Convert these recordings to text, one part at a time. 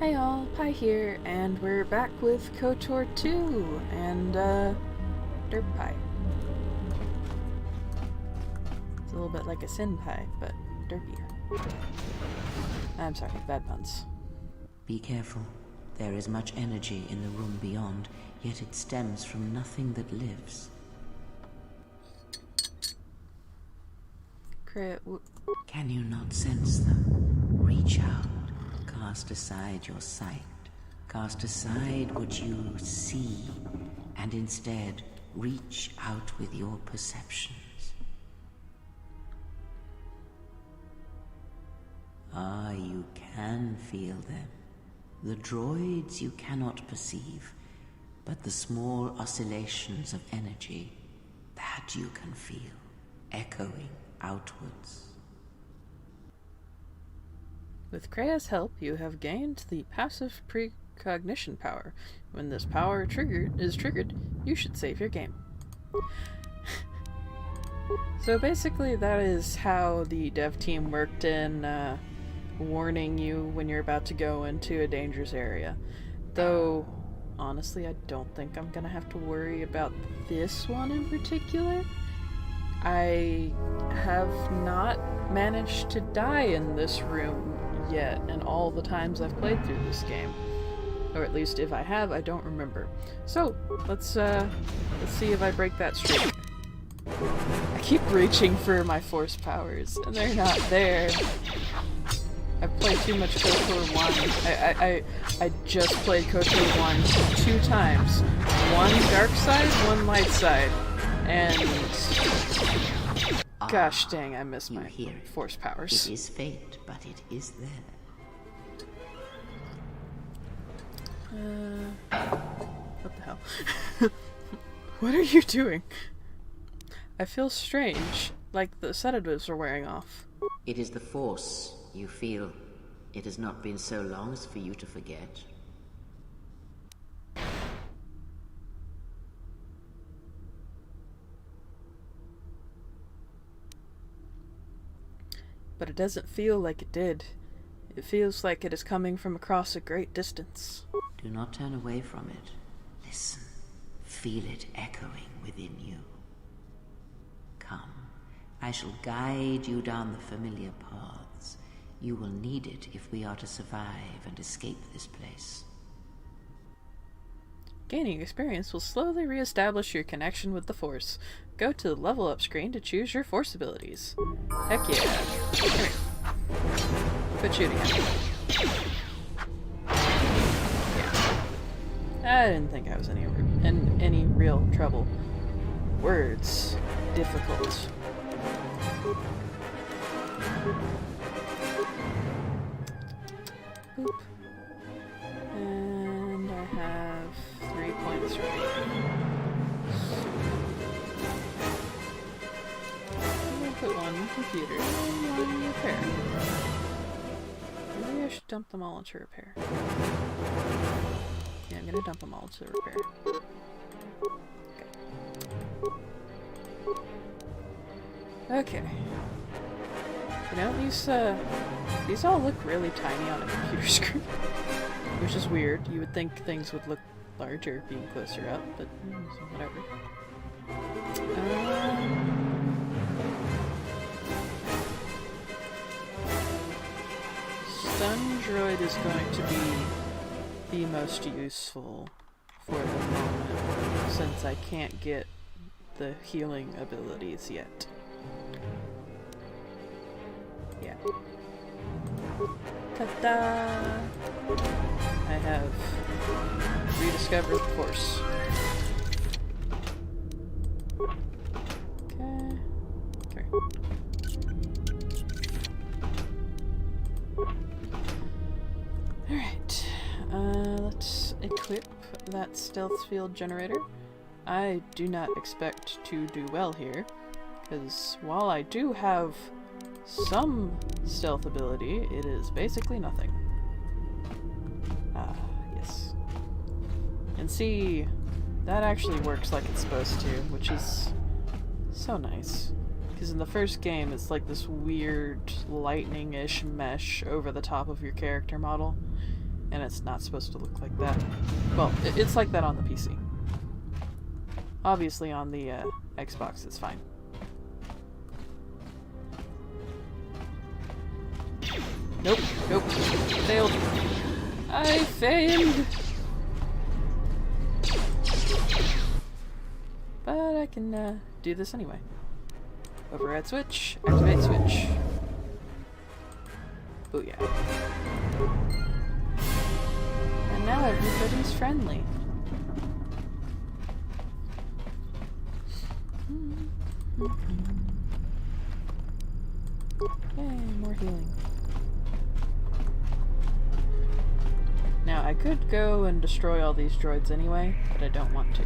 Hey all, Pi here, and we're back with KOTOR 2, and, Derp Pie. It's a little bit like a Sin Pie, but derpier. I'm sorry, bad puns. Be careful. There is much energy in the room beyond, yet it stems from nothing that lives. Can you not sense them? Reach out. Cast aside your sight. Cast aside what you see, and instead reach out with your perceptions. Ah, you can feel them. The droids you cannot perceive, but the small oscillations of energy, that you can feel, echoing outwards. With Krea's help, you have gained the passive precognition power. When this power is triggered, you should save your game. So basically that is how the dev team worked in warning you when you're about to go into a dangerous area. Though, honestly, I don't think I'm gonna have to worry about this one in particular. I have not managed to die in this room yet, and all the times I've played through this game. Or at least if I have, I don't remember. So, let's see if I break that streak. I keep reaching for my force powers, and they're not there. I've played too much KOTOR 1. I just played KOTOR 1 2 times. One dark side, one light side. And gosh dang, I miss my force powers. It is fate, but it is there. What the hell? What are you doing? I feel strange, like the sedatives are wearing off. It is the Force you feel. It has not been so long as for you to forget. But it doesn't feel like it did. It feels like it is coming from across a great distance. Do not turn away from it. Listen. Feel it echoing within you. Come. I shall guide you down the familiar paths. You will need it if we are to survive and escape this place. Gaining experience will slowly re-establish your connection with the Force. Go to the level up screen to choose your Force abilities. Heck yeah. Come here. Quit shooting at me. Yeah. I didn't think I was in any real trouble. Words. Difficult. Boop. And I have 3 points remaining. I'm gonna put one in computer and one in repair. Maybe I should dump them all into repair. Yeah, I'm gonna dump them all to repair. Okay. You know, these all look really tiny on a computer screen. Which is weird. You would think things would look larger being closer up, but whatever. Stun Droid is going to be the most useful for the moment, since I can't get the healing abilities yet. Yeah. Ta-da! I have rediscovered the Force. Okay. Okay. Alright. Let's equip that stealth field generator. I do not expect to do well here, because while I do have some stealth ability, it is basically nothing. Ah, yes. And see, that actually works like it's supposed to, which is so nice. Because in the first game, it's like this weird lightning-ish mesh over the top of your character model. and it's not supposed to look like that. Well, it's like that on the PC. Obviously on the Xbox it's fine. Nope, nope, failed. I failed! But I can do this anyway. Override switch, activate switch. Oh yeah. And now everybody's friendly. Yay, more healing. Now, I could go and destroy all these droids anyway, but I don't want to.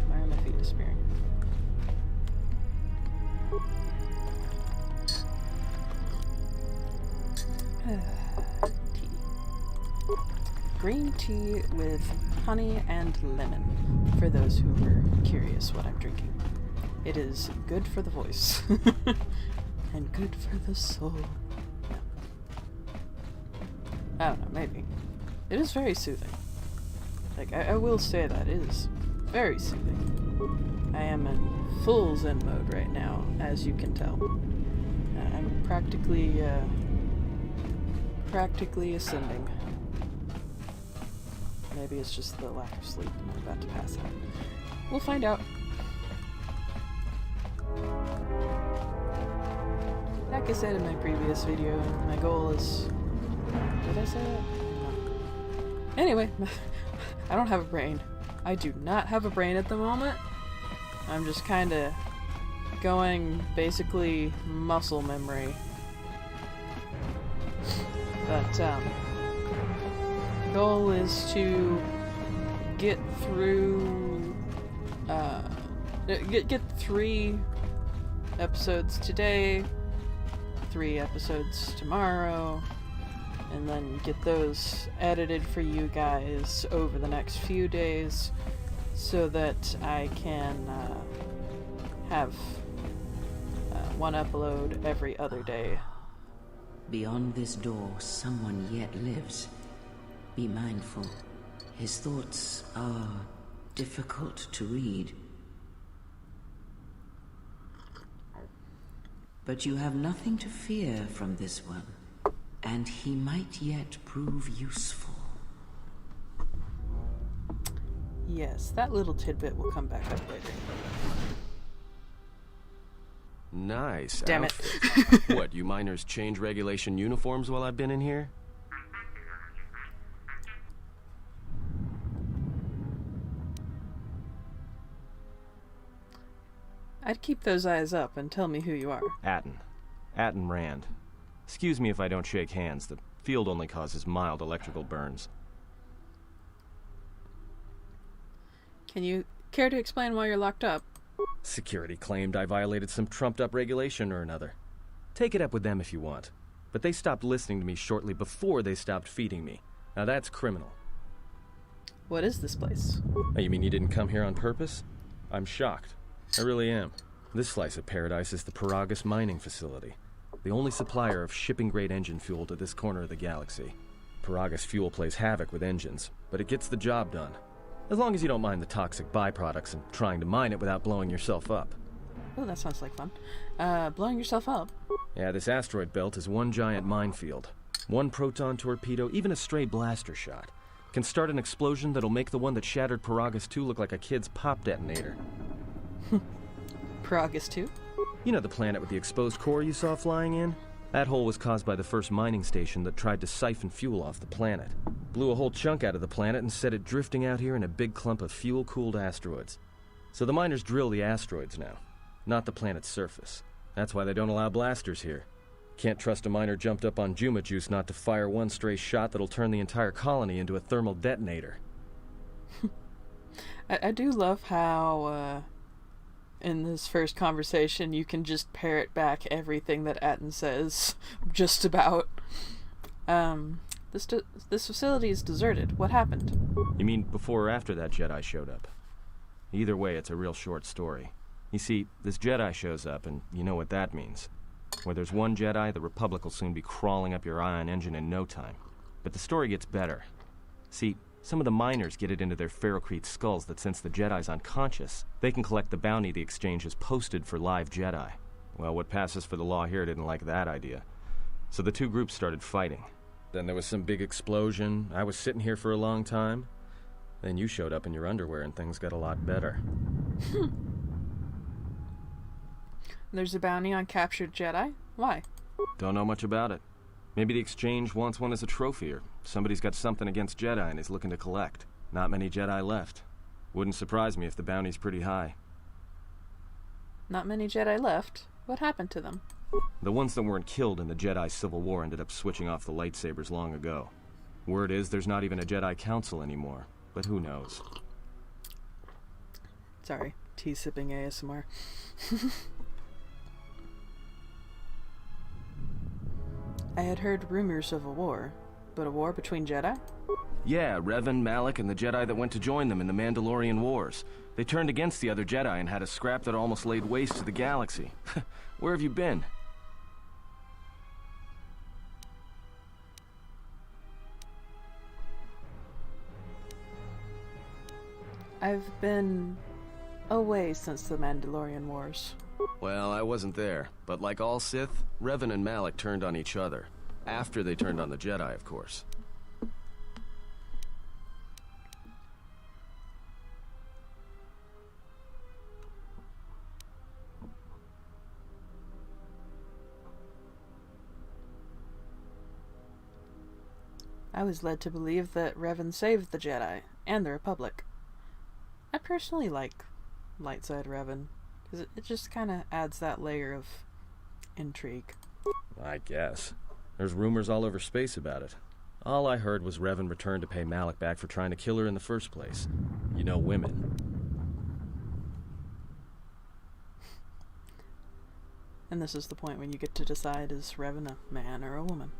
Why are my feet disappearing? Tea. Green tea with honey and lemon, for those who were curious what I'm drinking. It is good for the voice. And good for the soul. No. I don't know, maybe. It is very soothing. Like, I will say that. It is very soothing. I am in full Zen mode right now, as you can tell. I'm practically ascending. Maybe it's just the lack of sleep and I'm about to pass out. We'll find out. Like I said in my previous video, my goal is... Did I say that? No. Anyway, I don't have a brain. I do not have a brain at the moment. I'm just kinda going basically muscle memory. But, goal is to get through, get 3 episodes today, 3 episodes tomorrow, and then get those edited for you guys over the next few days so that I can have one upload every other day. Beyond this door, someone yet lives. Be mindful. His thoughts are difficult to read. But you have nothing to fear from this one, and he might yet prove useful. Yes, that little tidbit will come back up later. Nice. Damn it. Outfit. What, you miners change regulation uniforms while I've been in here? I'd keep those eyes up and tell me who you are. Atten Rand. Excuse me if I don't shake hands. The field only causes mild electrical burns. Can you care to explain why you're locked up? Security claimed I violated some trumped-up regulation or another. Take it up with them if you want. But they stopped listening to me shortly before they stopped feeding me. Now that's criminal. What is this place? Oh, you mean you didn't come here on purpose? I'm shocked. I really am. This slice of paradise is the Paragus mining facility, the only supplier of shipping-grade engine fuel to this corner of the galaxy. Paragus fuel plays havoc with engines, but it gets the job done. As long as you don't mind the toxic byproducts and trying to mine it without blowing yourself up. Oh, that sounds like fun. Blowing yourself up? Yeah, this asteroid belt is one giant minefield. One proton torpedo, even a stray blaster shot, can start an explosion that'll make the one that shattered Paragus 2 look like a kid's pop detonator. Paragus 2? You know the planet with the exposed core you saw flying in? That hole was caused by the first mining station that tried to siphon fuel off the planet. Blew a whole chunk out of the planet and set it drifting out here in a big clump of fuel-cooled asteroids. So the miners drill the asteroids now, not the planet's surface. That's why they don't allow blasters here. Can't trust a miner jumped up on Juma Juice not to fire one stray shot that'll turn the entire colony into a thermal detonator. I do love how, in this first conversation, you can just parrot back everything that Atten says, just about. This facility is deserted. What happened? You mean before or after that Jedi showed up? Either way, it's a real short story. You see, this Jedi shows up, and you know what that means. Where there's one Jedi, the Republic will soon be crawling up your ion engine in no time. But the story gets better. See, some of the miners get it into their ferrocrete skulls that since the Jedi's unconscious, they can collect the bounty the exchange has posted for live Jedi. Well, what passes for the law here didn't like that idea. So the two groups started fighting. Then there was some big explosion. I was sitting here for a long time. Then you showed up in your underwear and things got a lot better. There's a bounty on captured Jedi? Why? Don't know much about it. Maybe the exchange wants one as a trophy, or somebody's got something against Jedi and is looking to collect. Not many Jedi left. Wouldn't surprise me if the bounty's pretty high. Not many Jedi left? What happened to them? The ones that weren't killed in the Jedi Civil War ended up switching off the lightsabers long ago. Word is there's not even a Jedi Council anymore, but who knows? Sorry, tea sipping ASMR. I had heard rumors of a war, but a war between Jedi? Yeah, Revan, Malak, and the Jedi that went to join them in the Mandalorian Wars. They turned against the other Jedi and had a scrap that almost laid waste to the galaxy. Where have you been? I've been away since the Mandalorian Wars. Well, I wasn't there, but like all Sith, Revan and Malak turned on each other. After they turned on the Jedi, of course. I was led to believe that Revan saved the Jedi and the Republic. I personally like light side Revan, because it just kind of adds that layer of intrigue. I guess. There's rumors all over space about it. All I heard was Revan returned to pay Malak back for trying to kill her in the first place. You know, women. And this is the point when you get to decide, is Revan a man or a woman?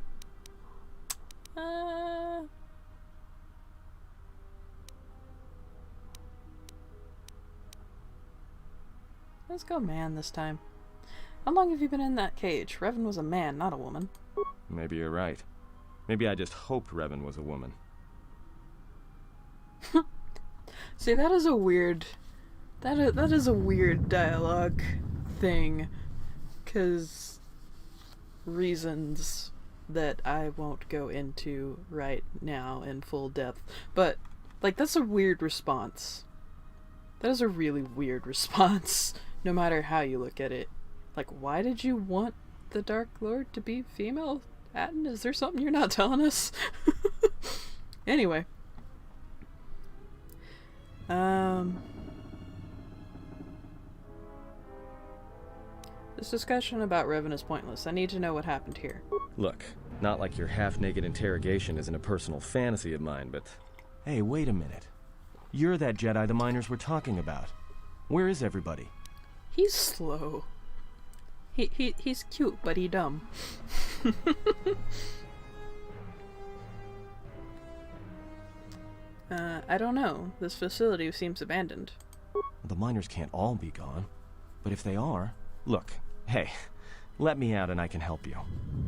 Let's go man this time. How long have you been in that cage? Revan was a man, not a woman. Maybe you're right. Maybe I just hoped Revan was a woman. See, that is a weird... That is a weird dialogue thing. 'Cause... reasons that I won't go into right now in full depth. But, like, that's a weird response. That is a really weird response, no matter how you look at it. Like, why did you want the Dark Lord to be female? Atton, is there something you're not telling us? Anyway. This discussion about Revan is pointless. I need to know what happened here. Look, not like your half-naked interrogation isn't a personal fantasy of mine, but... Hey, wait a minute. You're that Jedi the miners were talking about. Where is everybody? He's slow. He's cute, but he dumb. I don't know. This facility seems abandoned. The miners can't all be gone. But if they are... Look, hey, let me out and I can help you.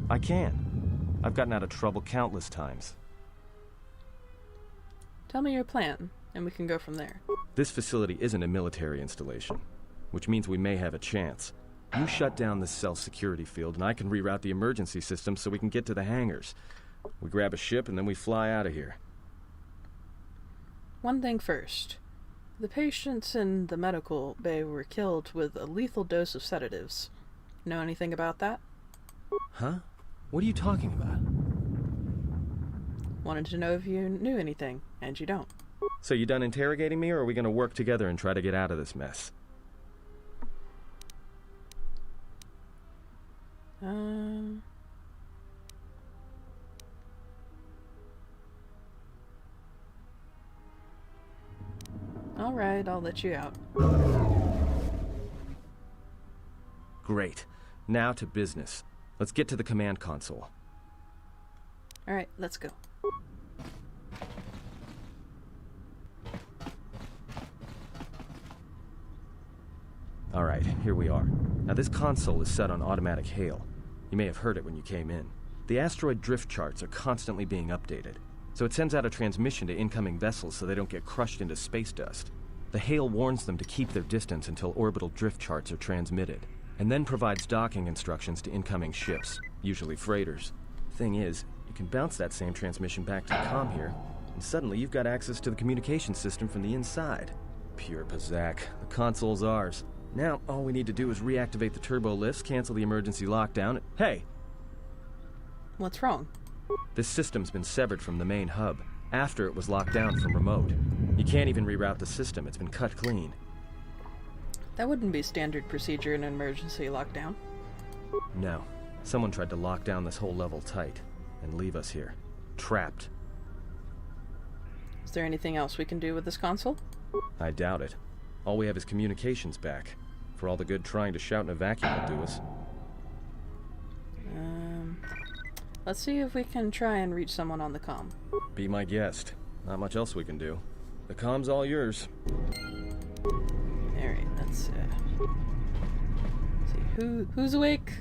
I can. I've gotten out of trouble countless times. Tell me your plan, and we can go from there. This facility isn't a military installation, which means we may have a chance. You shut down this cell security field, and I can reroute the emergency system so we can get to the hangars. We grab a ship, and then we fly out of here. One thing first. The patients in the medical bay were killed with a lethal dose of sedatives. Know anything about that? Huh? What are you talking about? Wanted to know if you knew anything, and you don't. So you done interrogating me, or are we gonna work together and try to get out of this mess? Alright, I'll let you out. Great. Now to business. Let's get to the command console. Alright, let's go. Alright, here we are. Now this console is set on automatic hail. You may have heard it when you came in. The asteroid drift charts are constantly being updated, so it sends out a transmission to incoming vessels so they don't get crushed into space dust. The hail warns them to keep their distance until orbital drift charts are transmitted, and then provides docking instructions to incoming ships, usually freighters. Thing is, you can bounce that same transmission back to the comm here, and suddenly you've got access to the communication system from the inside. Pure Pazak. The console's ours. Now, all we need to do is reactivate the turbo lifts, cancel the emergency lockdown. Hey! What's wrong? This system's been severed from the main hub, after it was locked down from remote. You can't even reroute the system, it's been cut clean. That wouldn't be standard procedure in an emergency lockdown. No. Someone tried to lock down this whole level tight, and leave us here. Trapped. Is there anything else we can do with this console? I doubt it. All we have is communications back. For all the good trying to shout in a vacuum will do us. Let's see if we can try and reach someone on the comm. Be my guest. Not much else we can do. The comm's all yours. Alright, let's see. Who's awake?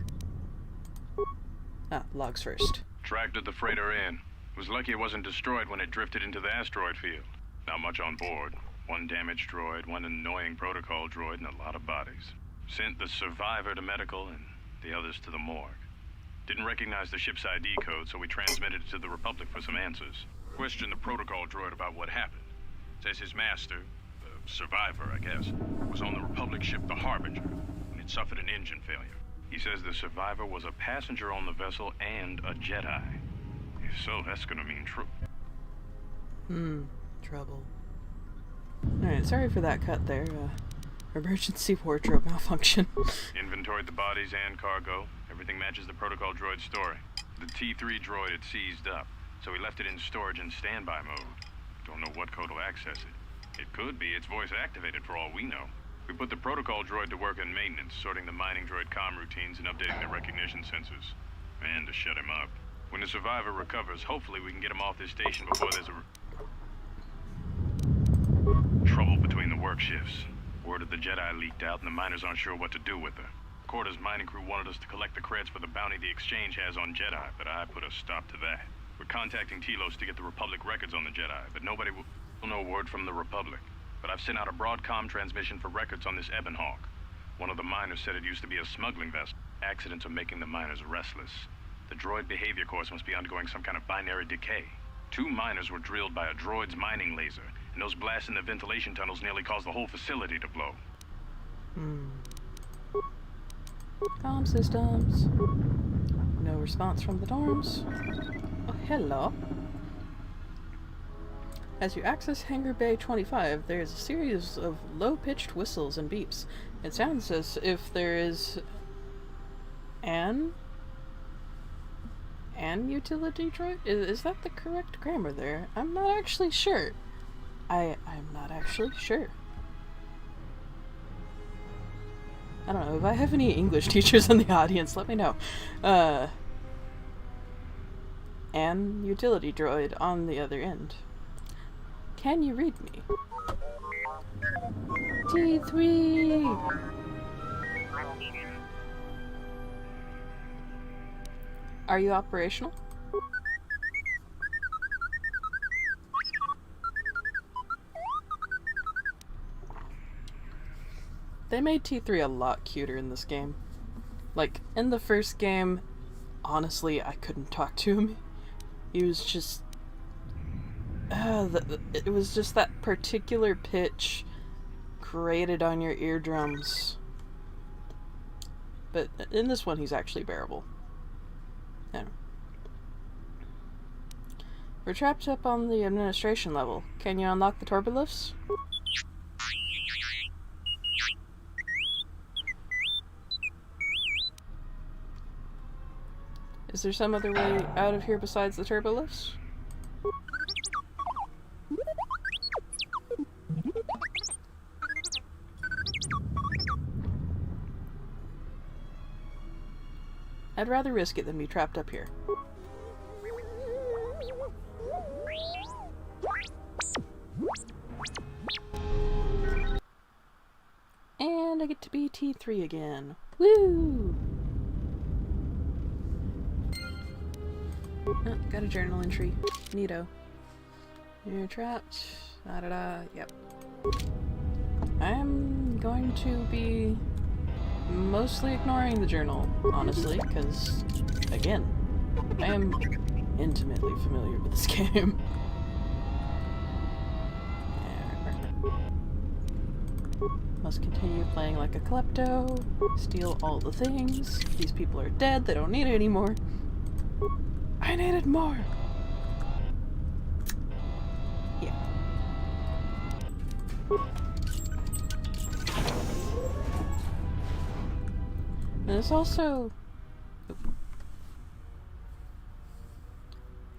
Ah, logs first. Tracked the freighter in. Was lucky it wasn't destroyed when it drifted into the asteroid field. Not much on board. One damaged droid, one annoying protocol droid, and a lot of bodies. Sent the survivor to medical and the others to the morgue. Didn't recognize the ship's ID code, so we transmitted it to the Republic for some answers. Questioned the protocol droid about what happened. Says his master, the survivor, I guess, was on the Republic ship the Harbinger, and it suffered an engine failure. He says the survivor was a passenger on the vessel and a Jedi. If so, that's gonna mean trouble. Trouble. Alright, sorry for that cut there. Emergency wardrobe malfunction. Inventoried the bodies and cargo. Everything matches the protocol droid's story. The T3 droid had seized up, so we left it in storage and standby mode. Don't know what code will access it. It could be it's voice activated for all we know. We put the protocol droid to work in maintenance, sorting the mining droid comm routines and updating the recognition sensors. And to shut him up. When the survivor recovers, hopefully we can get him off this station before there's trouble between the work shifts. Word of the Jedi leaked out and the miners aren't sure what to do with her. Quarter's mining crew wanted us to collect the creds for the bounty the Exchange has on Jedi, but I put a stop to that. We're contacting Telos to get the Republic records on the Jedi, but nobody will know word from the Republic. But I've sent out a broadcom transmission for records on this Ebon Hawk. One of the miners said it used to be a smuggling vessel. Accidents are making the miners restless. The droid behavior course must be undergoing some kind of binary decay. 2 miners were drilled by a droid's mining laser, and those blasts in the ventilation tunnels nearly caused the whole facility to blow. Comm systems. No response from the dorms. Oh, hello. As you access Hangar Bay 25, there is a series of low-pitched whistles and beeps. It sounds as if there is an utility droid? Is that the correct grammar there? I'm not actually sure. I'm not actually sure. I don't know, if I have any English teachers in the audience, let me know. An utility droid on the other end. Can you read me? T3! Are you operational? They made T3 a lot cuter in this game. Like, in the first game, honestly, I couldn't talk to him. He was just... it was just that particular pitch grated on your eardrums. But in this one, he's actually bearable. Yeah. We're trapped up on the administration level. Can you unlock the turbolifts? Is there some other way out of here besides the turbolifts? I'd rather risk it than be trapped up here. And I get to be T3 again. Woo! Oh, got a journal entry. Neato. You're trapped. Da-da-da. Yep. I'm going to be mostly ignoring the journal, honestly, because, again, I am intimately familiar with this game. Must continue playing like a klepto, steal all the things. These people are dead, they don't need it anymore. I needed more! Yeah. And it's also...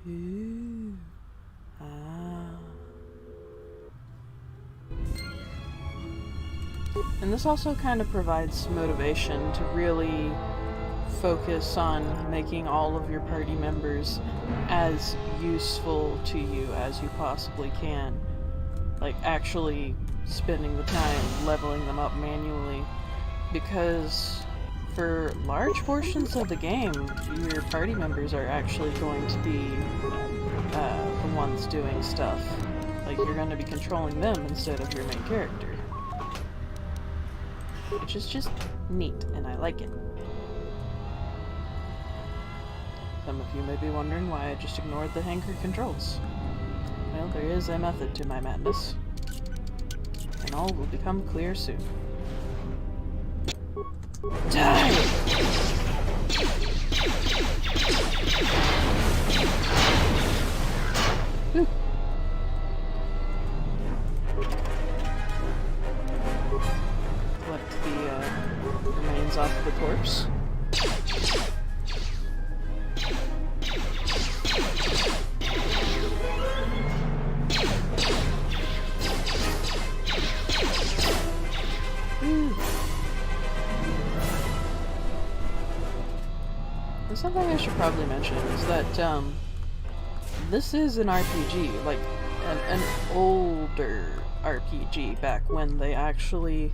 Ooh. Ah. And this also kind of provides motivation to really focus on making all of your party members as useful to you as you possibly can. Like, actually spending the time leveling them up manually. Because for large portions of the game, your party members are actually going to be the ones doing stuff. Like, you're going to be controlling them instead of your main character. Which is just neat, and I like it. Some of you may be wondering why I just ignored the hangar controls. Well, there is a method to my madness. And all will become clear soon. Die! Ooh. Collect the remains off of the corpse. Something I should probably mention is that this is an RPG, like an older RPG back when they actually,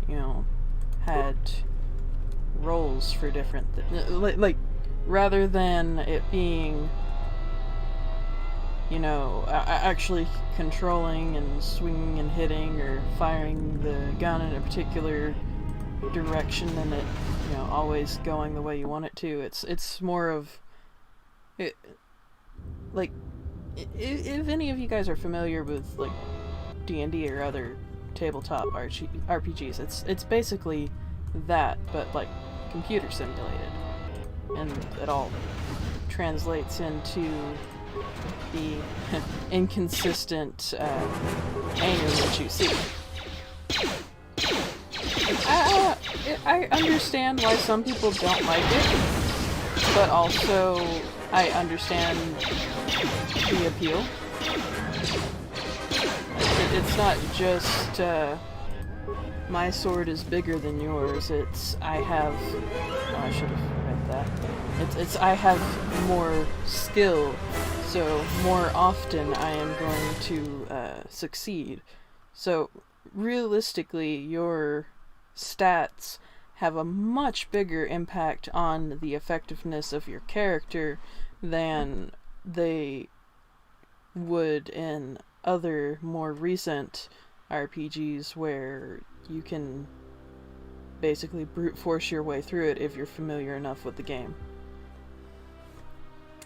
you know, had roles for different like rather than it being, you know, actually controlling and swinging and hitting or firing the gun in a particular direction and it, you know, always going the way you want it to. It's more of it, like, if any of you guys are familiar with like D&D or other tabletop RPGs, it's basically that, but like computer simulated, and it all translates into the inconsistent aim that you see. I understand why some people don't like it, but also I understand the appeal. It's not just my sword is bigger than yours. It's I have. Oh, I should have read that. It's I have more skill, so more often I am going to succeed. So realistically, your stats have a much bigger impact on the effectiveness of your character than they would in other more recent RPGs where you can basically brute force your way through it if you're familiar enough with the game.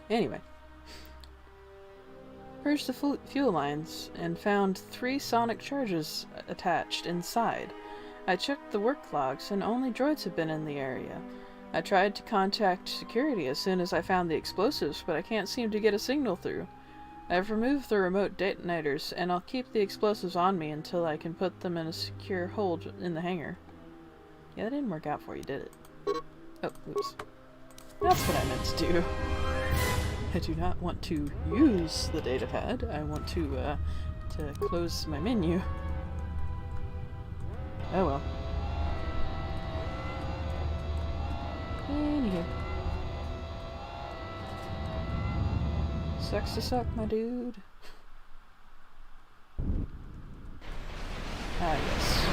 Anyway. Purged the fuel lines and found 3 sonic charges attached inside. I checked the work logs and only droids have been in the area. I tried to contact security as soon as I found the explosives, but I can't seem to get a signal through. I've removed the remote detonators, and I'll keep the explosives on me until I can put them in a secure hold in the hangar. Yeah, that didn't work out for you, did it? Oh, oops. That's what I meant to do. I do not want to use the datapad. I want to close my menu. Oh well. Anywho. Sucks to suck, my dude. Ah, yes.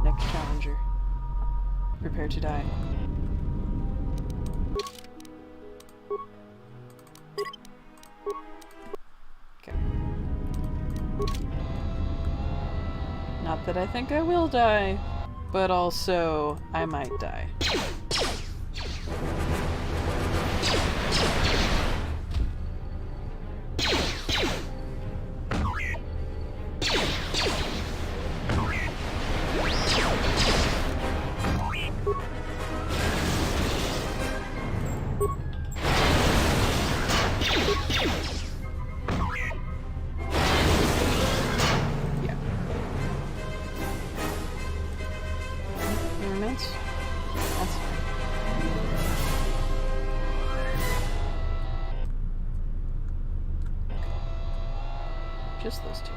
Next challenger. Prepare to die. that I think I will die, but also I might die. Just those two.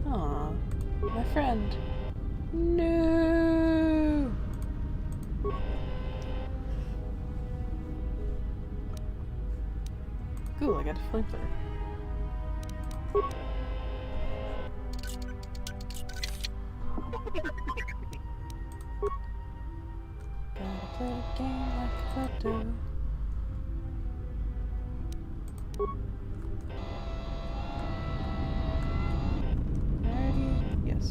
Aw, my friend. No. Cool, I got a flamethrower. Gotta play a game like a KOTOR. Alrighty, yes.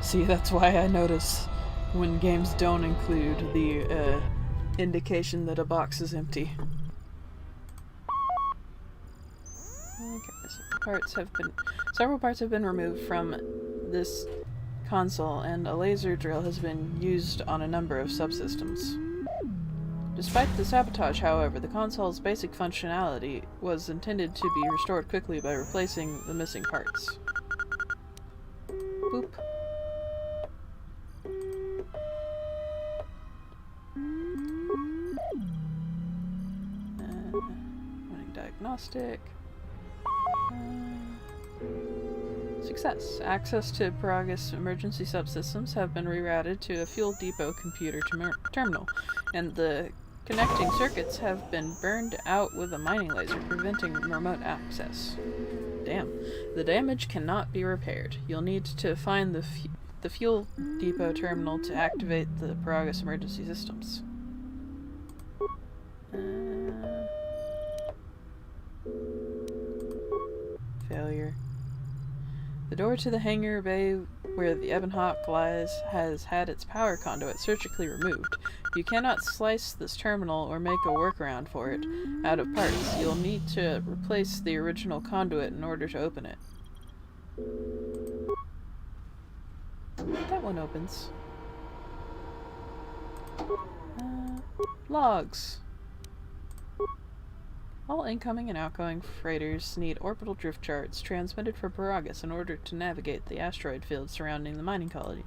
See, that's why I notice when games don't include the indication that a box is empty. Okay, so several parts have been removed from this console, and a laser drill has been used on a number of subsystems. Despite the sabotage, however, the console's basic functionality was intended to be restored quickly by replacing the missing parts. Boop. Running diagnostic. Success. Access to Paragus emergency subsystems have been rerouted to a fuel depot computer terminal, and the connecting circuits have been burned out with a mining laser, preventing remote access. Damn. The damage cannot be repaired. You'll need to find the fuel depot terminal to activate the Paragus emergency systems. Failure. The door to the hangar bay where the Ebon Hawk lies has had its power conduit surgically removed. You cannot slice this terminal or make a workaround for it out of parts. You'll need to replace the original conduit in order to open it. That one opens. Logs. All incoming and outgoing freighters need orbital drift charts transmitted from Paragus in order to navigate the asteroid field surrounding the mining colony.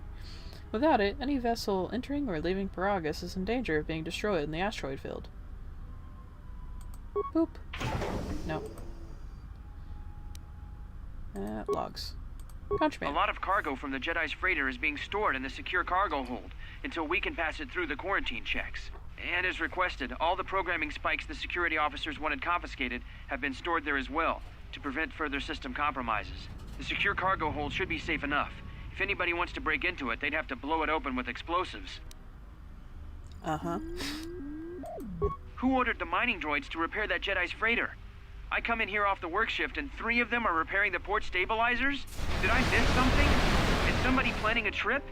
Without it, any vessel entering or leaving Paragus is in danger of being destroyed in the asteroid field. Boop. No. Logs. Contraband. A lot of cargo from the Jedi's freighter is being stored in the secure cargo hold until we can pass it through the quarantine checks. And as requested, all the programming spikes the security officers wanted confiscated have been stored there as well, to prevent further system compromises. The secure cargo hold should be safe enough. If anybody wants to break into it, they'd have to blow it open with explosives. Uh-huh. Who ordered the mining droids to repair that Jedi's freighter? I come in here off the work shift and 3 of them are repairing the port stabilizers? Did I miss something? Is somebody planning a trip?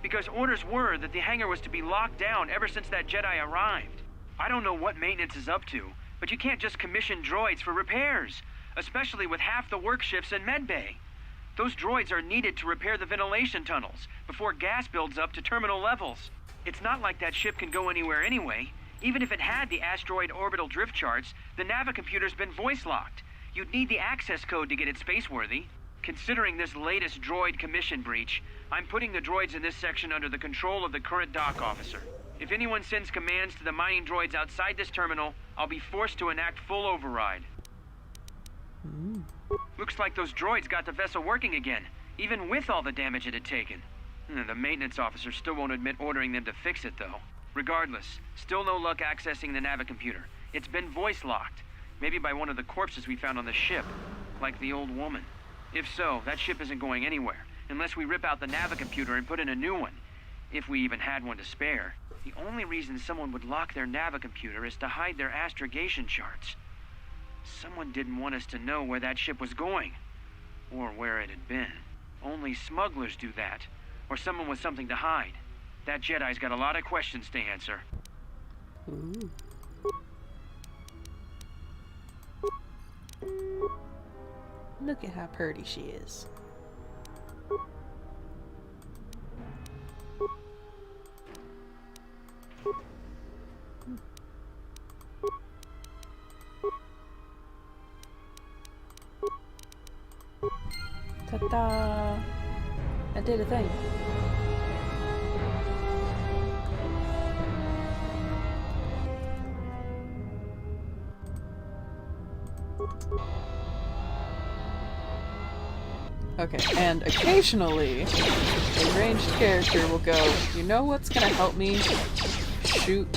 Because orders were that the hangar was to be locked down ever since that Jedi arrived. I don't know what maintenance is up to, but you can't just commission droids for repairs, especially with half the work shifts in medbay. Those droids are needed to repair the ventilation tunnels before gas builds up to terminal levels. It's not like that ship can go anywhere anyway. Even if it had the asteroid orbital drift charts, the navicomputer's been voice-locked. You'd need the access code to get it spaceworthy. Considering this latest droid commission breach, I'm putting the droids in this section under the control of the current dock officer. If anyone sends commands to the mining droids outside this terminal, I'll be forced to enact full override. Looks like those droids got the vessel working again, even with all the damage it had taken. The maintenance officer still won't admit ordering them to fix it, though. Regardless, still no luck accessing the navicomputer. It's been voice-locked. Maybe by one of the corpses we found on the ship, like the old woman. If so, that ship isn't going anywhere, unless we rip out the Navicomputer and put in a new one. If we even had one to spare. The only reason someone would lock their Navicomputer is to hide their astrogation charts. Someone didn't want us to know where that ship was going, or where it had been. Only smugglers do that, or someone with something to hide. That Jedi's got a lot of questions to answer. Ooh. Look at how pretty she is. Ta-da! I did a thing. Okay, and occasionally, a ranged character will go, you know what's gonna help me shoot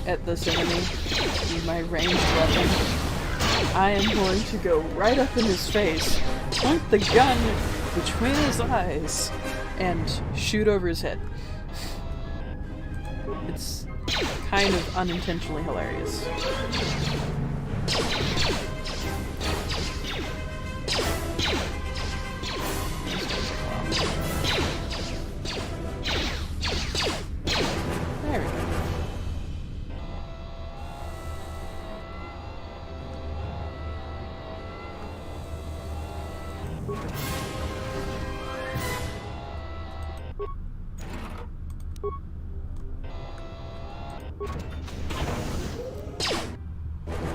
at this enemy with my ranged weapon? I am going to go right up in his face, point the gun between his eyes, and shoot over his head. It's kind of unintentionally hilarious. There we go.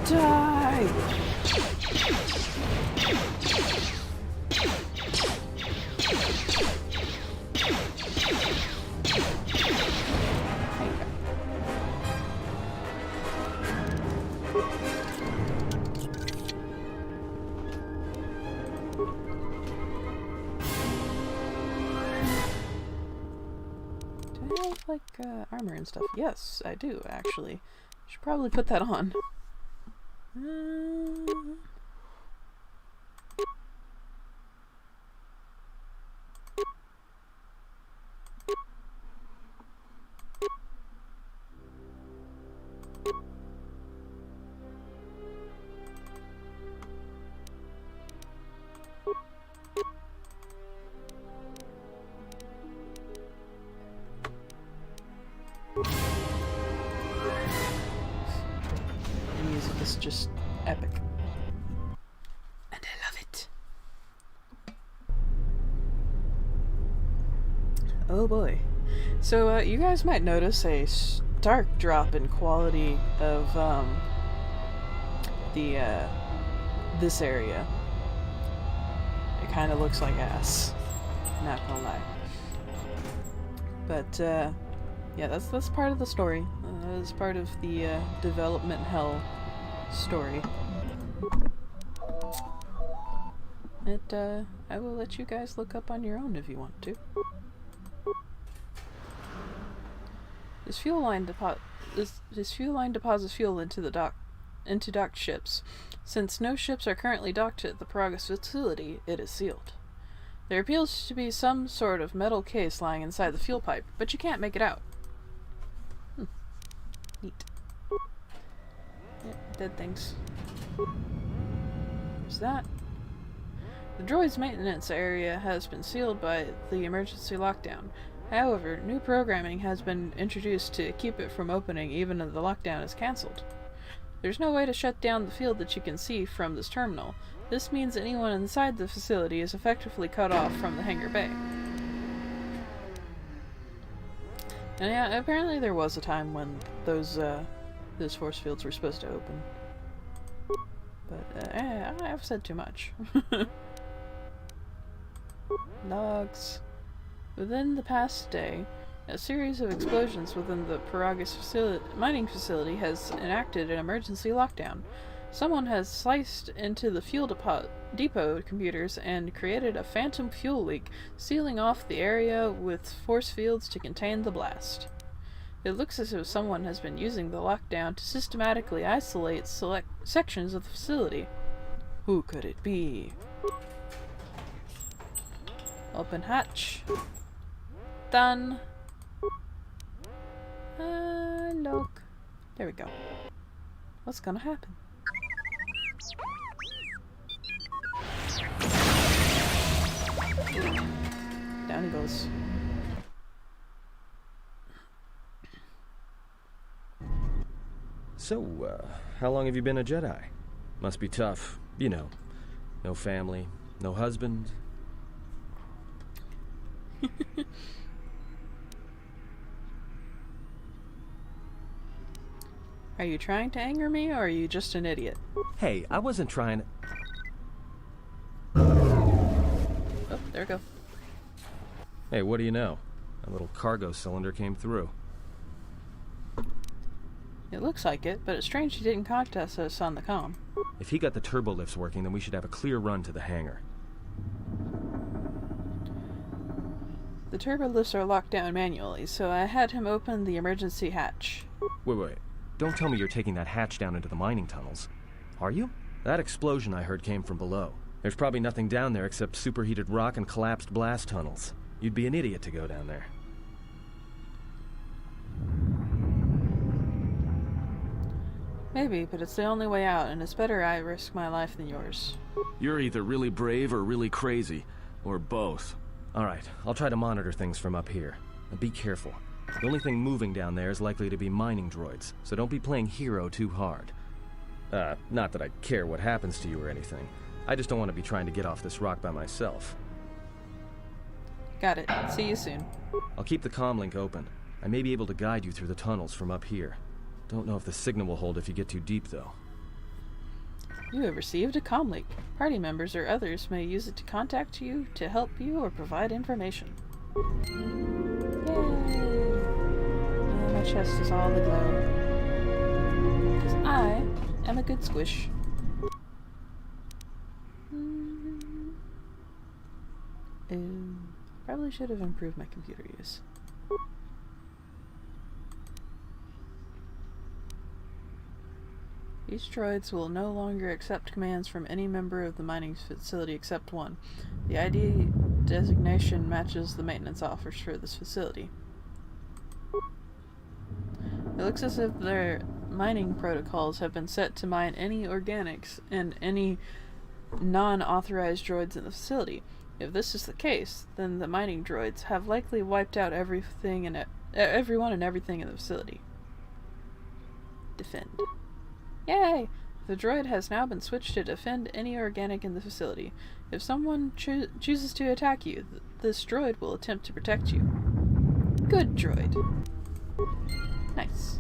Die! Do I have, like, armor and stuff? Yes, I do, actually. Should probably put that on. The music is just epic. And I love it. Oh boy. So, you guys might notice a stark drop in quality of, this area. It kind of looks like ass. Not gonna lie. But, yeah, that's part of the story. That's part of the, development hell story. I will let you guys look up on your own if you want to. This fuel line deposits fuel into docked ships. Since no ships are currently docked at the Paragus facility, it is sealed. There appears to be some sort of metal case lying inside the fuel pipe, but you can't make it out. Neat. Yeah, dead things. There's that. The droid's maintenance area has been sealed by the emergency lockdown. However, new programming has been introduced to keep it from opening even if the lockdown is cancelled. There's no way to shut down the field that you can see from this terminal. This means anyone inside the facility is effectively cut off from the hangar bay. And yeah, apparently there was a time when those force fields were supposed to open. But, I've said too much. Logs. Within the past day, a series of explosions within the Paragus mining facility has enacted an emergency lockdown. Someone has sliced into the fuel depot computers and created a phantom fuel leak, sealing off the area with force fields to contain the blast. It looks as if someone has been using the lockdown to systematically isolate select sections of the facility. Who could it be? Open hatch. Done. Look. There we go. What's gonna happen? Down he goes. So, how long have you been a Jedi? Must be tough. You know, no family, no husband. Are you trying to anger me, or are you just an idiot? Hey, I wasn't trying to... Oh, there we go. Hey, what do you know? A little cargo cylinder came through. It looks like it, but it's strange he didn't contact us on the comm. If he got the turbo lifts working, then we should have a clear run to the hangar. The turbo lifts are locked down manually, so I had him open the emergency hatch. Wait. Don't tell me you're taking that hatch down into the mining tunnels. Are you? That explosion I heard came from below. There's probably nothing down there except superheated rock and collapsed blast tunnels. You'd be an idiot to go down there. Maybe, but it's the only way out, and it's better I risk my life than yours. You're either really brave or really crazy. Or both. Alright, I'll try to monitor things from up here. And be careful. The only thing moving down there is likely to be mining droids, so don't be playing hero too hard. Not that I care what happens to you or anything. I just don't want to be trying to get off this rock by myself. Got it. See you soon. I'll keep the comm link open. I may be able to guide you through the tunnels from up here. Don't know if the signal will hold if you get too deep, though. You have received a comm link. Party members or others may use it to contact you, to help you, or provide information. Yay! And my chest is all aglow. Because I am a good squish. Probably should have improved my computer use. These droids will no longer accept commands from any member of the mining facility except one. The ID designation matches the maintenance offers for this facility. It looks as if their mining protocols have been set to mine any organics and any non-authorized droids in the facility. If this is the case, then the mining droids have likely wiped out everything and everyone and everything in the facility. Defend. Yay! The droid has now been switched to defend any organic in the facility. If someone chooses to attack you, this droid will attempt to protect you. Good droid. Nice.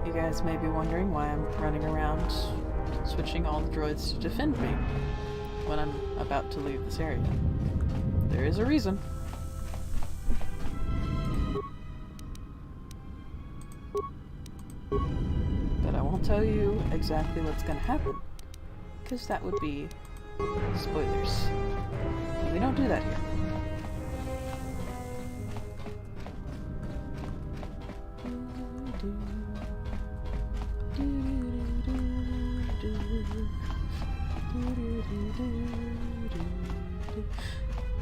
You guys may be wondering why I'm running around switching all the droids to defend me when I'm about to leave this area. There is a reason. But I won't tell you exactly what's gonna happen, because that would be spoilers. And we don't do that here.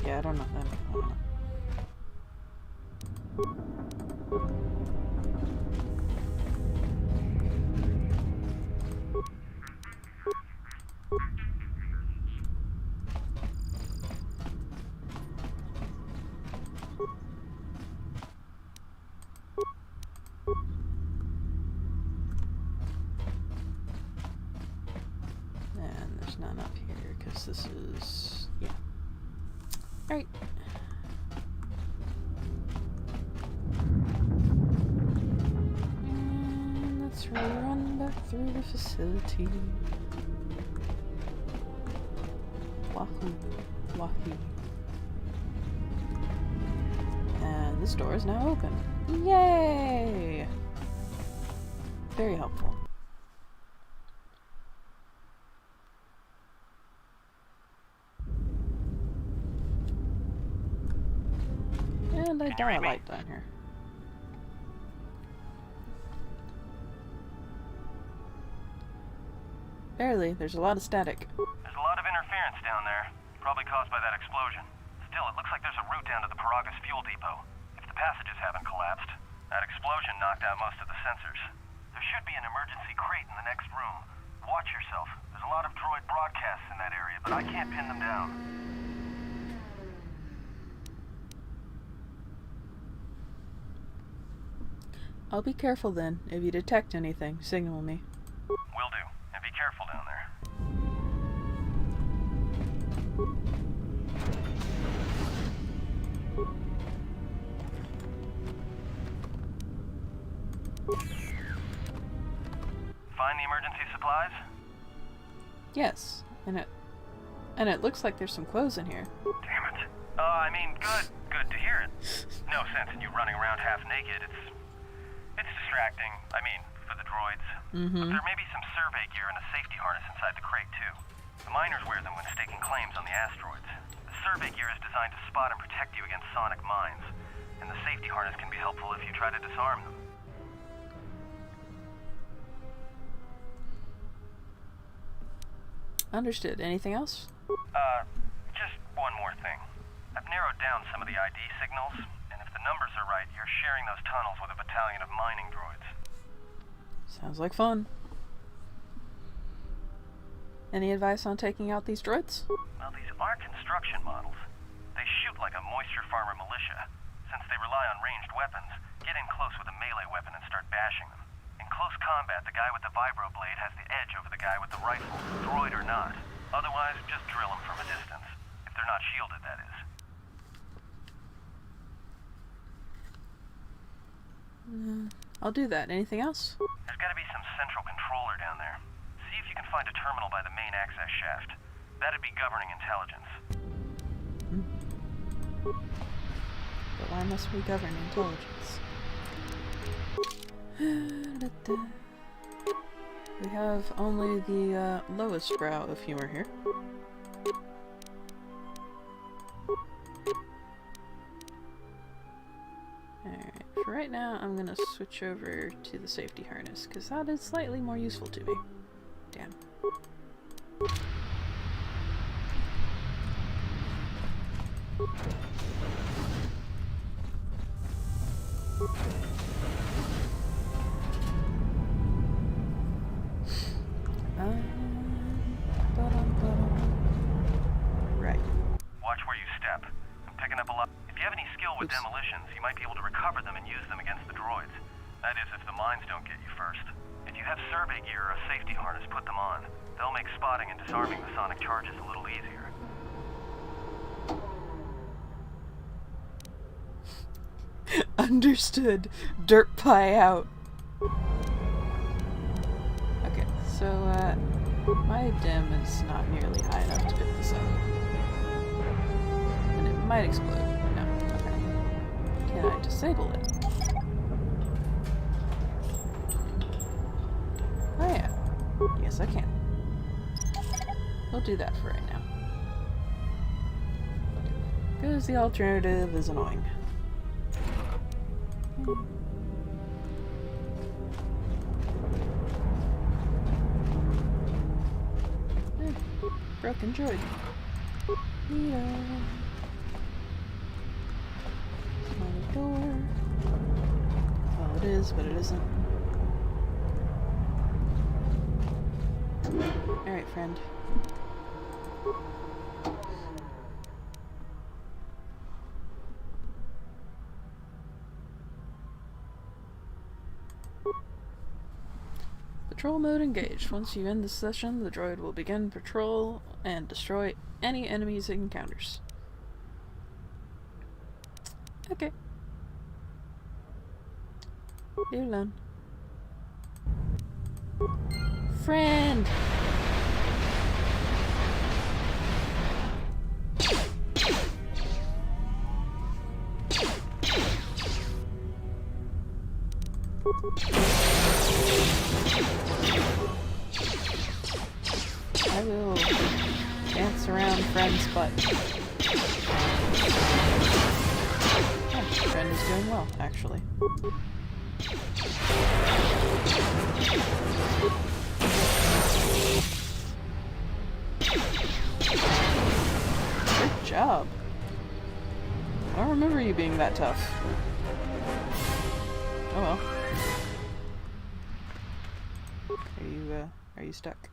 Yeah, I don't know. And there's none up here, because this is... yeah. Alright. And let's run back through the facility. Wahoo. Wahoo. And this door is now open. Yay! Very helpful. And I got a light down here. Barely. There's a lot of static. There's a lot of interference down there, probably caused by that explosion. Still, it looks like there's a route down to the Paragas fuel depot. If the passages haven't collapsed, that explosion knocked out most of the sensors. There should be an emergency crate in the next room. Watch yourself. There's a lot of droid broadcasts in that area, but I can't pin them down. I'll be careful then. If you detect anything, signal me. Will do. And be careful down there. Find the emergency supplies? Yes, and it looks like there's some clothes in here. Damn it. I mean, good to hear it. No sense in you running around half naked. It's distracting. I mean, for the droids. But there may be some survey gear and a safety harness inside the crate, too. The miners wear them when staking claims on the asteroids. The survey gear is designed to spot and protect you against sonic mines, and the safety harness can be helpful if you try to disarm them. Understood. Anything else? Just one more thing. I've narrowed down some of the ID signals, and if the numbers are right, you're sharing those tunnels with a battalion of mining droids. Sounds like fun. Any advice on taking out these droids? Well, these are construction models. They shoot like a moisture farmer militia. Since they rely on ranged weapons, get in close with a melee weapon and start bashing them. In close combat, the guy with the vibroblade has the edge over the guy with the rifle, droid or not. Otherwise, just drill them from a distance. If they're not shielded, that is. I'll do that. Anything else? There's gotta be some central controller down there. See if you can find a terminal by the main access shaft. That'd be governing intelligence. But why must we govern intelligence? We have only the lowest brow of humor here. Alright, for right now I'm gonna switch over to the safety harness, because that is slightly more useful to me. Damn. Right. Watch where you step. I'm picking up a lot. If you have any skill with Oops. demolitions, you might be able to recover them and use them against the droids. That is, if the mines don't get you first. If you have survey gear or a safety harness, put them on. They'll make spotting and disarming the sonic charges a little easier. Understood. Dirt pie out. Okay, so my dim is not nearly high enough to pick this up. And it might explode. No, okay. Can I disable it? Oh yeah. Yes, I can. We'll do that for right now. Because the alternative is annoying. Broken droid. Yeah. Smaller door. Well, it is, but it isn't. Alright, friend. Patrol mode engaged. Once you end the session, the droid will begin patrol and destroy any enemies it encounters. Okay. Leave it alone. Friend! I will dance around friend's butt. Oh, friend is doing well, actually. Good job. I don't remember you being that tough. Oh well. Are you stuck?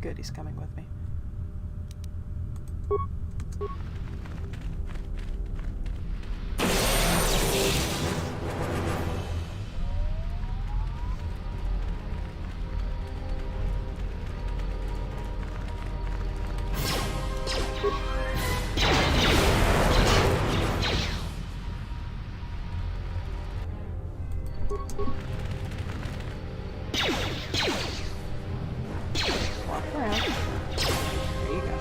Good, he's coming with me. Walk around. There you go.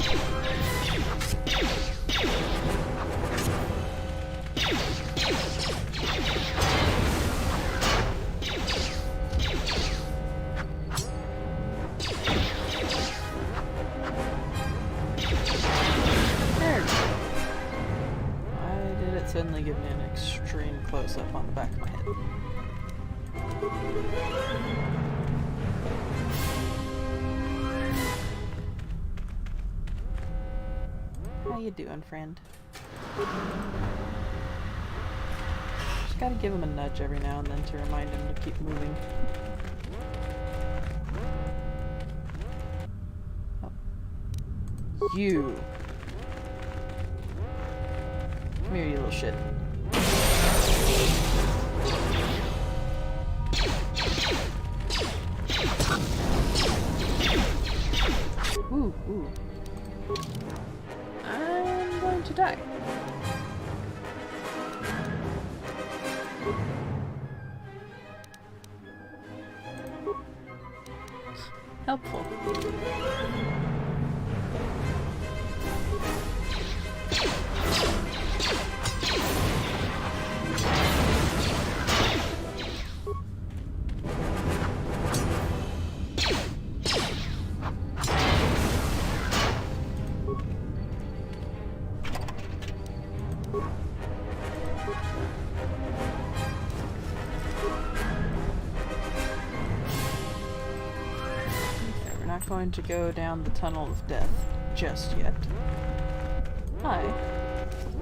There we go. Why did it suddenly give me an extreme close-up on the back of my head? How you doing, friend? Just gotta give him a nudge every now and then to remind him to keep moving. Oh. You! Come here, you little shit. Ooh, ooh. I'm going to die. Helpful. Going to go down the tunnel of death just yet. I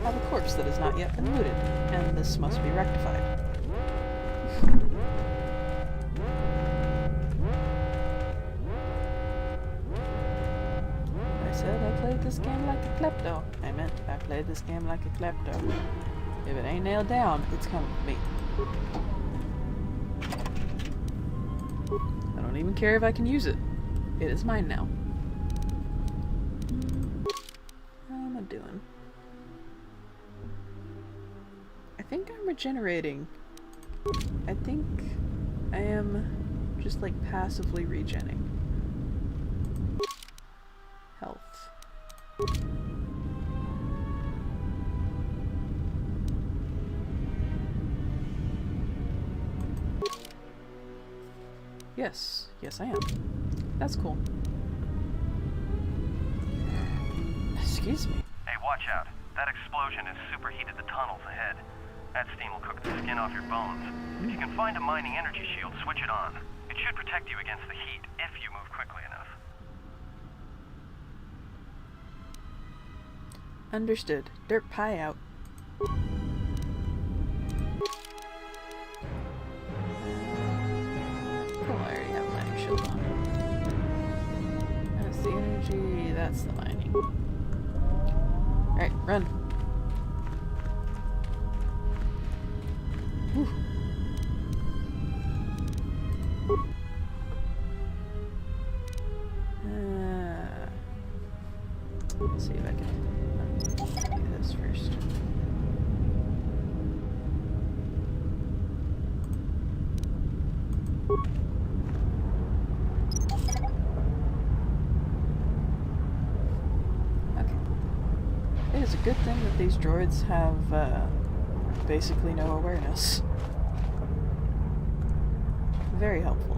have a corpse that has not yet been looted, and this must be rectified. I said I played this game like a klepto. I meant I played this game like a klepto. If it ain't nailed down, it's coming with me. I don't even care if I can use it. It is mine now. How am I doing? I think I'm regenerating. I think I am just like passively regenning. Health. Yes, yes I am. That's cool. Excuse me. Hey, watch out. That explosion has superheated the tunnels ahead. That steam will cook the skin off your bones. If you can find a mining energy shield, switch it on. It should protect you against the heat if you move quickly enough. Understood. Dirt pie out. Cool, I already have mining shield on. That's the energy, that's the mining. Alright, run. Whew. Let's see if I can do this first. good thing that these droids have basically no awareness. Very helpful.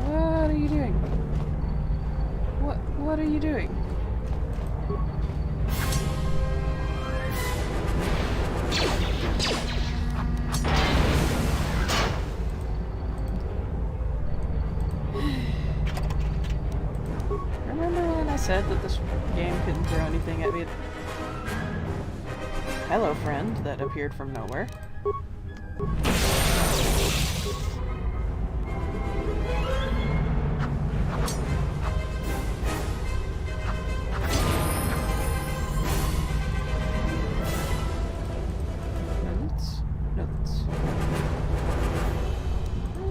What are you doing? What are you doing? Remember when I said that this game couldn't throw anything at me? Hello, friend, that appeared from nowhere.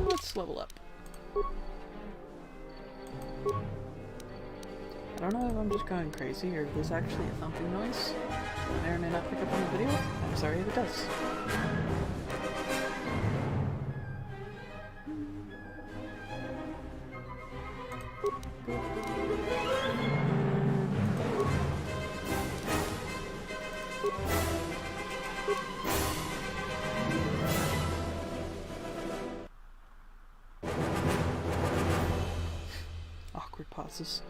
Let's level up. I don't know if I'm just going crazy or if there's actually a thumping noise. It may or may not pick up on the video. I'm sorry if it does. Awkward pauses.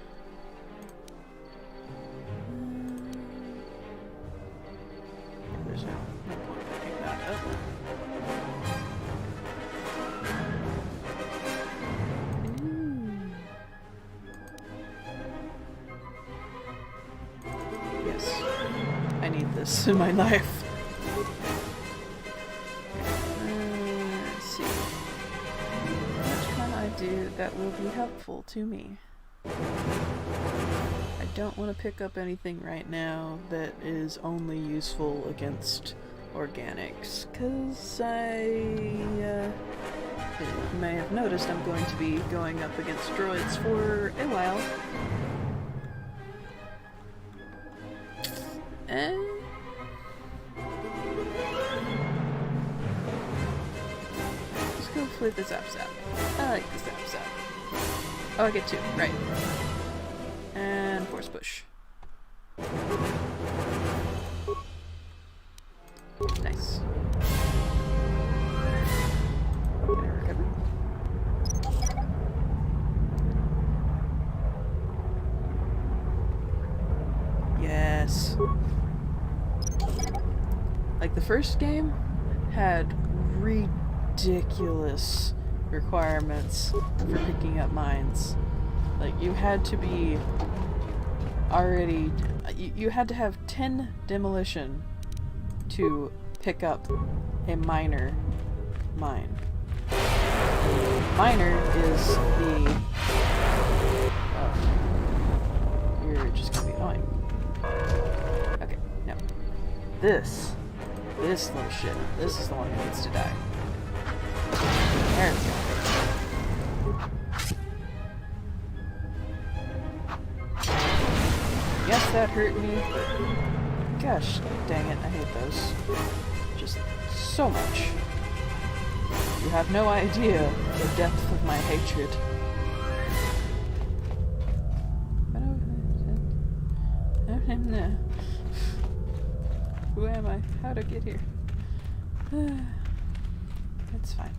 There's no point picking that up. Yes, I need this in my life. Let's see. What can I do that will be helpful to me? I don't want to pick up anything right now that is only useful against organics, because you may have noticed I'm going to be going up against droids for a while. Let's go for the Zap Zap. I like the Zap Zap. Oh, I get two, right. And force push. Nice. Can I recover? Yes. Like, the first game had ridiculous requirements for picking up mines. Like, you had to be already... You had to have 10 demolition to pick up a minor mine. Minor is the... you're just gonna be annoying. Okay, no. This little shit. This is the one who needs to die. There we go. Yes, that hurt me, but gosh dang it, I hate those. Just so much. You have no idea the depth of my hatred. Who am I? How to get here? It's fine.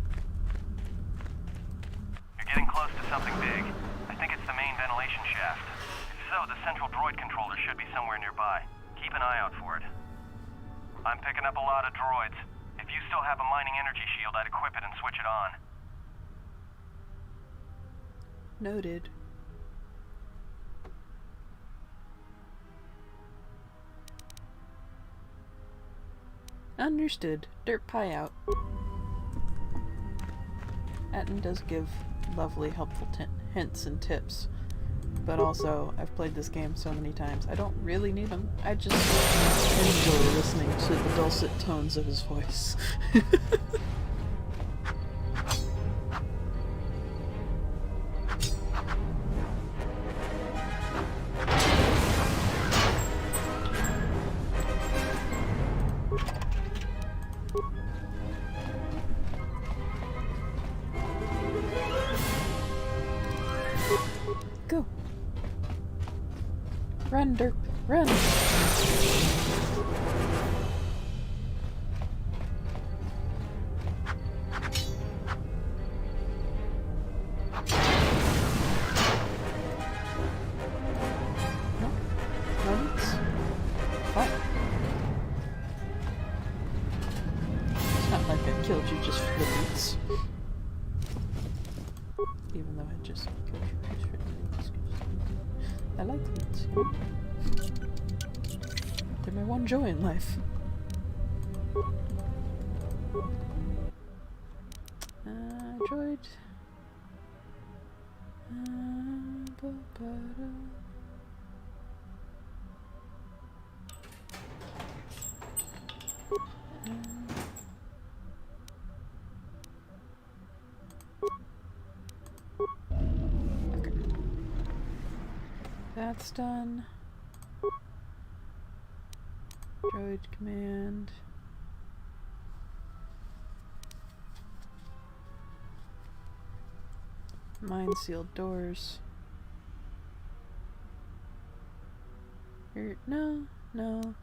You're getting close to something big. I think it's the main ventilation shaft. If so, the central droid controller should be somewhere nearby. Keep an eye out for it. I'm picking up a lot of droids. If you still have a mining energy shield, I'd equip it and switch it on. Noted. Understood. Dirt pie out. Atten does give lovely, helpful hints and tips, but also, I've played this game so many times, I don't really need them. I just enjoy listening to the dulcet tones of his voice. Run, derp, run! No? No meats? What? It's not like I killed you just for the meats. Even though I just killed you just for the meats. I like meats, you know? They're my one joy in life. Droid. Okay. That's done. Droid command. Mine sealed doors. No, no.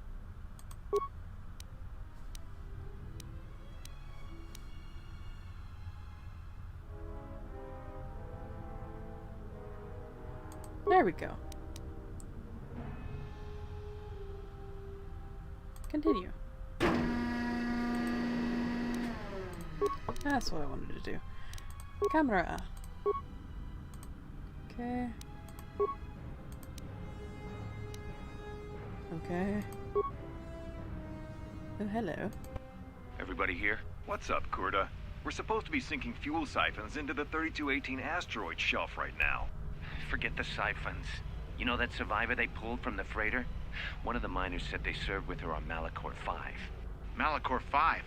There we go. Continue. That's what I wanted to do. Camera. Okay. Okay. Oh, hello. Everybody here? What's up, Kurta? We're supposed to be sinking fuel siphons into the 3218 asteroid shelf right now. Forget the siphons. You know that survivor they pulled from the freighter? One of the miners said they served with her on Malachor 5. Malachor 5?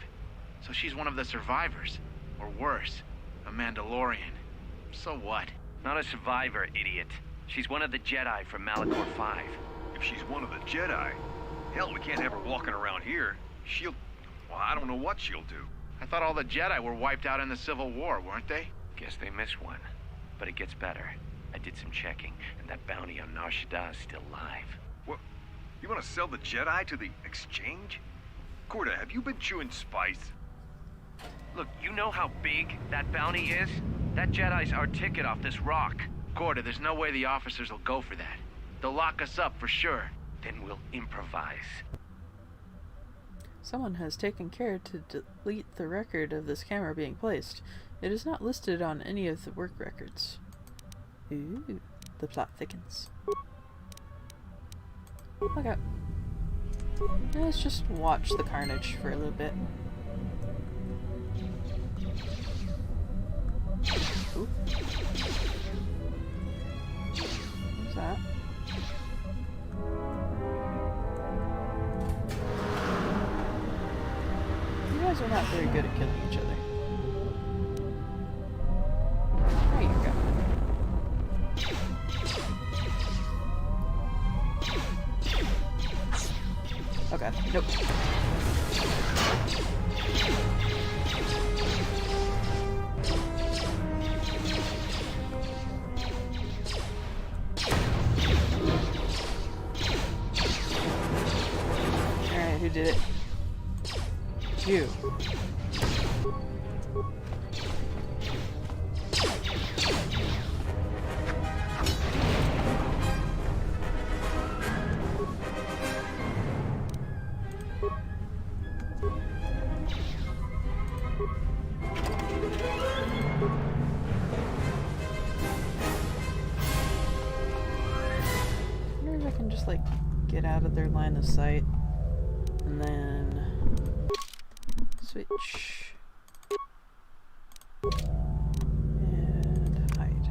So she's one of the survivors? Or worse, a Mandalorian. So what? Not a survivor, idiot. She's one of the Jedi from Malachor 5. If she's one of the Jedi, hell, we can't have her walking around here. She'll... well, I don't know what she'll do. I thought all the Jedi were wiped out in the Civil War, weren't they? Guess they missed one. But it gets better. I did some checking, and that bounty on Nar Shaddaa is still live. What? You want to sell the Jedi to the exchange? Kurta, have you been chewing spice? Look, you know how big that bounty is? That Jedi's our ticket off this rock. Gorda, there's no way the officers will go for that. They'll lock us up for sure. Then we'll improvise. Someone has taken care to delete the record of this camera being placed. It is not listed on any of the work records. Ooh, the plot thickens. Look out. Let's just watch the carnage for a little bit. Ooh. What's that? You guys are not very good at killing each other. There you go. Oh god, nope. Alright, who did it? You. I wonder if I can just like get out of their line of sight and then switch and hide.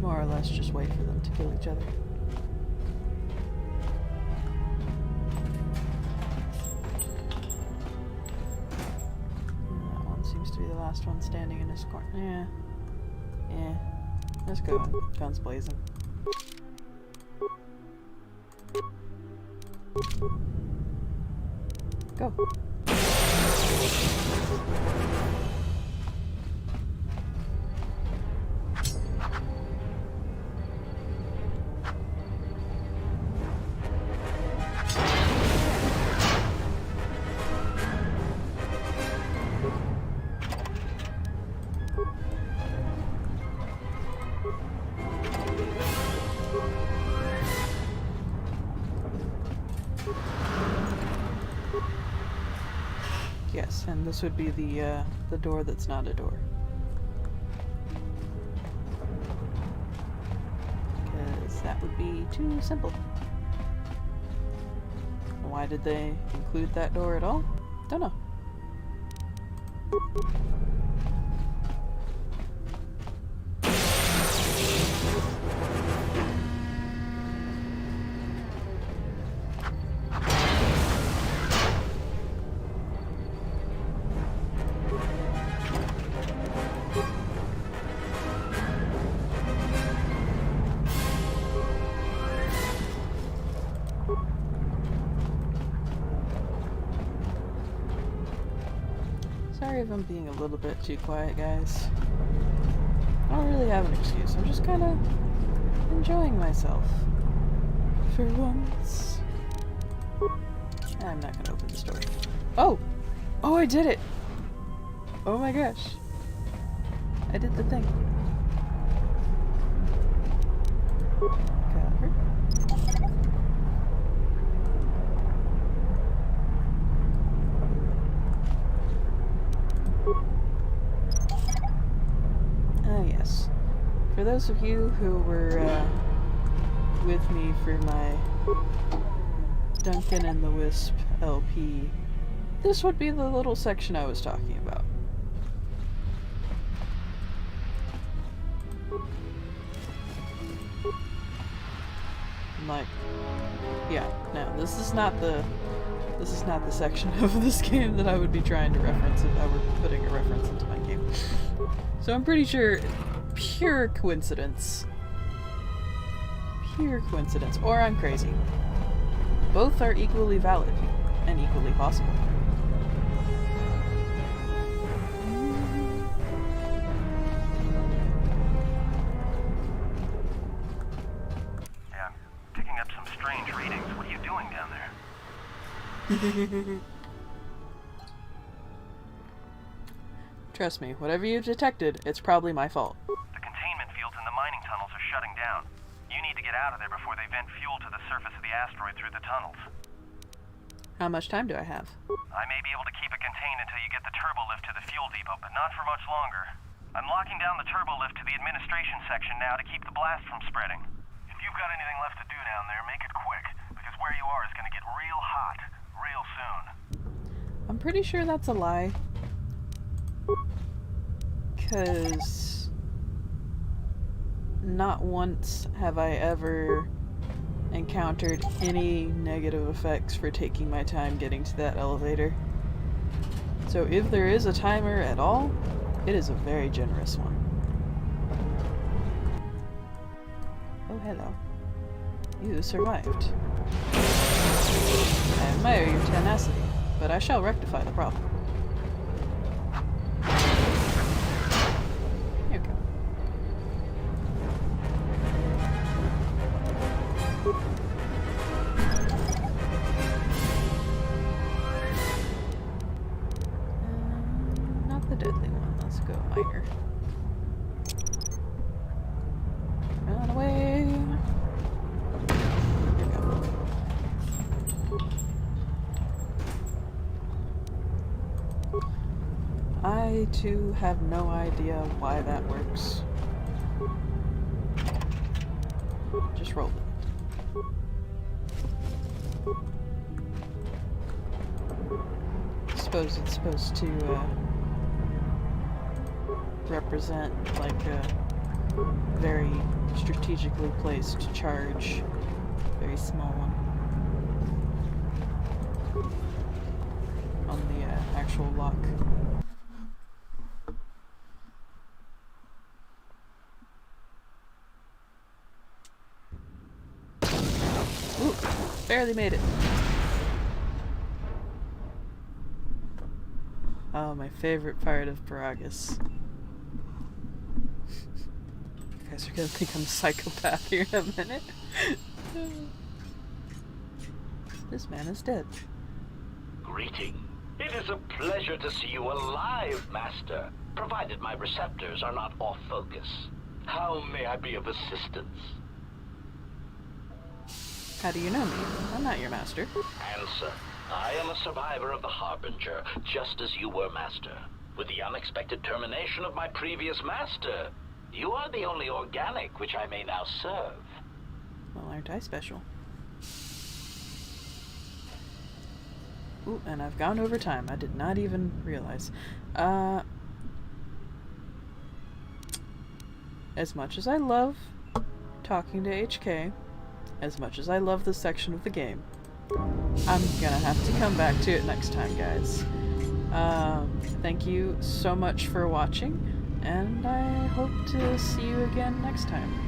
More or less just wait for them to kill each other. That one seems to be the last one standing in his corner. Yeah. Let's go. Guns blazing. Go. And this would be the door that's not a door. Because that would be too simple. Why did they include that door at all? Don't know. Sorry if I'm being a little bit too quiet, guys. I don't really have an excuse. I'm just kind of enjoying myself. For once. I'm not gonna open this door. Oh! Oh, I did it! Oh my gosh. I did the thing. Got her. Ah, yes. For those of you who were with me for my Duncan and the Wisp LP, this would be the little section I was talking about. Like, yeah, no, this is not the section of this game that I would be trying to reference if I were putting a reference into my game. So I'm pretty sure pure coincidence. Pure coincidence. Or I'm crazy. Both are equally valid and equally possible. Yeah, I'm picking up some strange readings. What are you doing down there? Trust me, whatever you've detected, it's probably my fault. The containment fields in the mining tunnels are shutting down. You need to get out of there before they vent fuel to the surface of the asteroid through the tunnels. How much time do I have? I may be able to keep it contained until you get the turbo lift to the fuel depot, but not for much longer. I'm locking down the turbo lift to the administration section now to keep the blast from spreading. If you've got anything left to do down there, make it quick, because where you are is going to get real hot real soon. I'm pretty sure that's a lie. 'Cause not once have I ever encountered any negative effects for taking my time getting to that elevator. So if there is a timer at all, it is a very generous one. Oh, hello. You survived. I admire your tenacity, but I shall rectify the problem. Here we go. Not the deadly one. Let's go minor. Run away. Here we go. I too have no idea why that works. Just roll it. I suppose it's supposed to represent like a very strategically placed charge. Very small one. On the actual lock. Ooh, barely made it. Oh, my favorite part of Paragus. You guys are gonna think I'm a psychopath here in a minute. This man is dead. Greeting. It is a pleasure to see you alive, Master, provided my receptors are not off focus. How may I be of assistance? How do you know me? I'm not your master. Answer. I am a survivor of the Harbinger, just as you were, Master. With the unexpected termination of my previous master, you are the only organic which I may now serve. Well, aren't I special? Ooh, and I've gone over time. I did not even realize. As much as I love talking to HK, as much as I love this section of the game, I'm gonna have to come back to it next time, guys. Thank you so much for watching, and I hope to see you again next time.